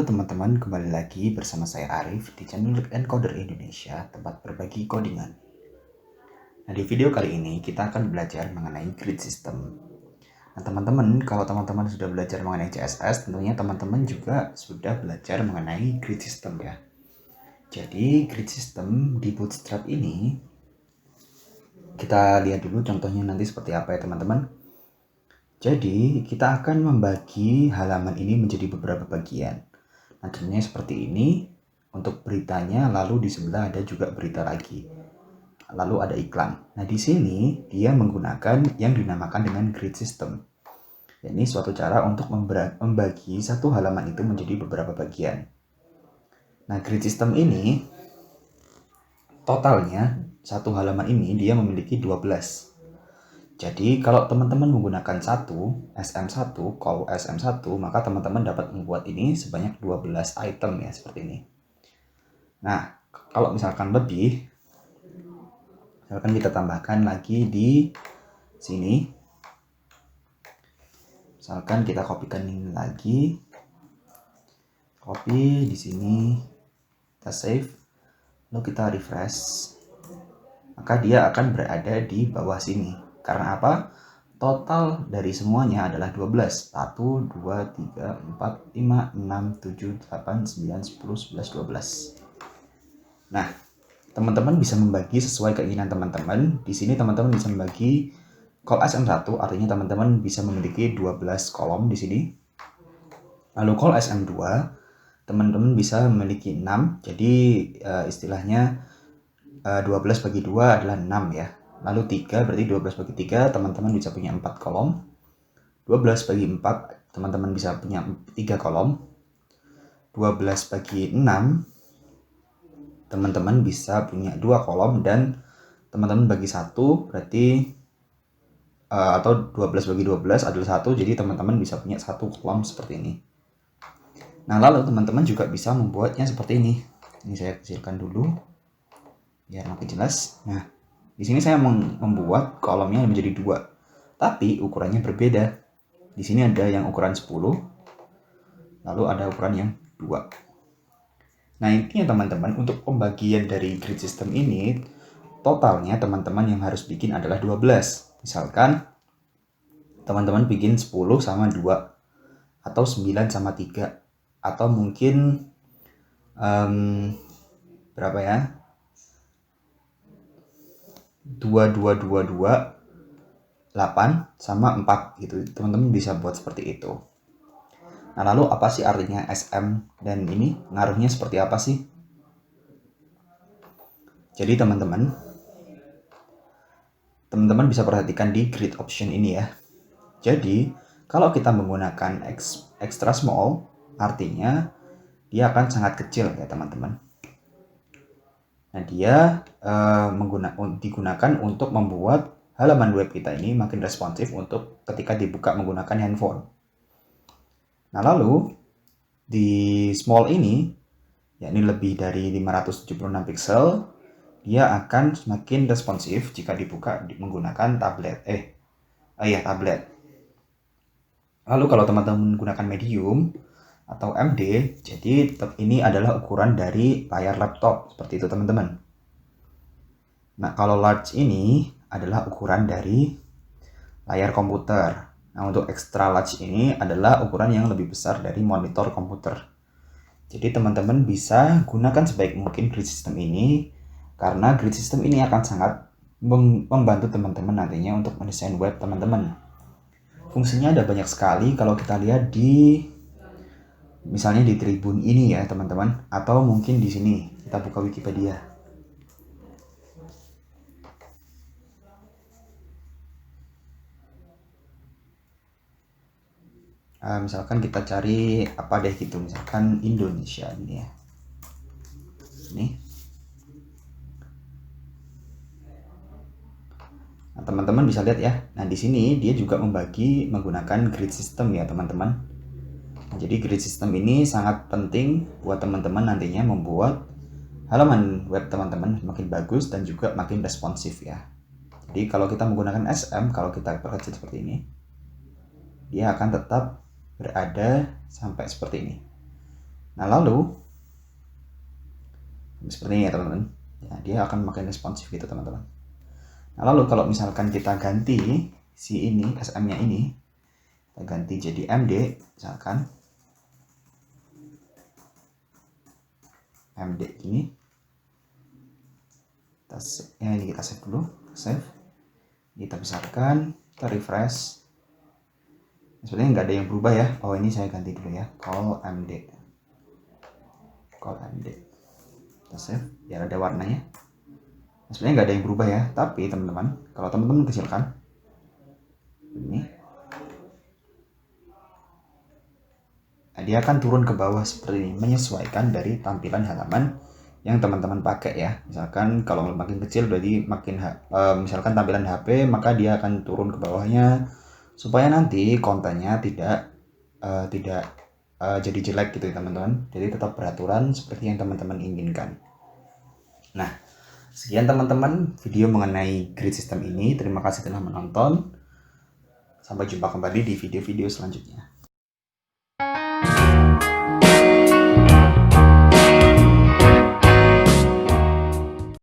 Halo teman-teman, kembali lagi bersama saya Arif di channel Encoder Indonesia, tempat berbagi codingan. Nah, di video kali ini kita akan belajar mengenai grid system. Nah, teman-teman, kalau teman-teman sudah belajar mengenai CSS, tentunya teman-teman juga sudah belajar mengenai grid system ya. Jadi, grid system di Bootstrap ini, kita lihat dulu contohnya nanti seperti apa ya teman-teman. Jadi, kita akan membagi halaman ini menjadi beberapa bagian. Nah, contohnya seperti ini untuk beritanya, lalu di sebelah ada juga berita lagi. Lalu ada iklan. Nah, di sini dia menggunakan yang dinamakan dengan grid system. Ini suatu cara untuk membagi satu halaman itu menjadi beberapa bagian. Nah, grid system ini totalnya satu halaman ini dia memiliki 12. Jadi, kalau teman-teman menggunakan SM1, call SM1, maka teman-teman dapat membuat ini sebanyak 12 item ya, seperti ini. Nah, kalau misalkan lebih, misalkan kita tambahkan lagi di sini. Misalkan kita kopikan ini lagi. Copy di sini, kita save, lalu kita refresh. Maka dia akan berada di bawah sini. Karena apa? Total dari semuanya adalah 12. 1, 2, 3, 4, 5, 6, 7, 8, 9, 10, 11, 12. Nah, teman-teman bisa membagi sesuai keinginan teman-teman. Di sini teman-teman bisa membagi call SM1, artinya teman-teman bisa memiliki 12 kolom di sini. Lalu call SM2, teman-teman bisa memiliki 6. Jadi istilahnya 12 bagi 2 adalah 6 ya. Lalu 3 berarti 12 bagi 3 teman-teman bisa punya 4 kolom. 12 bagi 4 teman-teman bisa punya 3 kolom. 12 bagi 6 teman-teman bisa punya 2 kolom, dan teman-teman bagi 1 berarti atau 12 bagi 12 adalah 1, jadi teman-teman bisa punya 1 kolom seperti ini. Nah, lalu teman-teman juga bisa membuatnya seperti ini. Ini saya kecilkan dulu biar makin jelas. Nah, di sini saya membuat kolomnya menjadi 2, tapi ukurannya berbeda. Di sini ada yang ukuran 10, lalu ada ukuran yang 2. Nah, intinya teman-teman, untuk pembagian dari grid system ini, totalnya teman-teman yang harus bikin adalah 12. Misalkan teman-teman bikin 10 sama 2, atau 9 sama 3, atau mungkin berapa ya? 2, 2, 2, 2, 8 sama 4 gitu. Teman-teman bisa buat seperti itu. Nah, lalu apa sih artinya SM dan ini? Ngaruhnya seperti apa sih? Jadi teman-teman bisa perhatikan di grid option ini ya. Jadi, kalau kita menggunakan extra small, artinya dia akan sangat kecil ya teman-teman. Nah, dia digunakan untuk membuat halaman web kita ini makin responsif untuk ketika dibuka menggunakan handphone. Nah, lalu di small ini, yakni lebih dari 576 pixel, dia akan semakin responsif jika dibuka menggunakan tablet. Tablet. Lalu kalau teman-teman menggunakan medium atau MD, jadi ini adalah ukuran dari layar laptop, seperti itu teman-teman. Nah, kalau large ini adalah ukuran dari layar komputer. Nah, untuk extra large ini adalah ukuran yang lebih besar dari monitor komputer. Jadi teman-teman bisa gunakan sebaik mungkin grid system ini, karena grid system ini akan sangat membantu teman-teman nantinya untuk mendesain web teman-teman. Fungsinya ada banyak sekali kalau kita lihat di misalnya di Tribun ini ya teman-teman, atau mungkin di sini kita buka Wikipedia. Misalkan kita cari apa deh gitu, misalkan Indonesia ini ya. Ini. Nah, teman-teman bisa lihat ya. Nah, di sini dia juga membagi menggunakan grid system ya, teman-teman. Nah, jadi grid system ini sangat penting buat teman-teman nantinya membuat halaman web teman-teman makin bagus dan juga makin responsif ya. Jadi kalau kita menggunakan SM, kalau kita perkecil seperti ini, dia akan tetap berada sampai seperti ini. Nah lalu seperti ini ya teman-teman, ya, dia akan makin responsif gitu teman-teman. Nah lalu kalau misalkan kita ganti si ini SM-nya ini, kita ganti jadi MD misalkan, MD ini, ini kita save dulu, save, kita besarkan, kita refresh. Sebenarnya nggak ada yang berubah ya. Oh ini saya ganti dulu ya, call MD, kita save biar ada warnanya. Sebenarnya nggak ada yang berubah ya, tapi teman-teman kalau teman-teman kecilkan ini, nah, dia akan turun ke bawah seperti ini, menyesuaikan dari tampilan halaman yang teman-teman pakai ya. Misalkan kalau makin kecil berarti makin misalkan tampilan HP, maka dia akan turun ke bawahnya supaya nanti kontennya tidak jadi jelek gitu ya teman-teman. Jadi tetap beraturan seperti yang teman-teman inginkan. Nah, sekian teman-teman video mengenai grid system ini. Terima kasih telah menonton. Sampai jumpa kembali di video-video selanjutnya.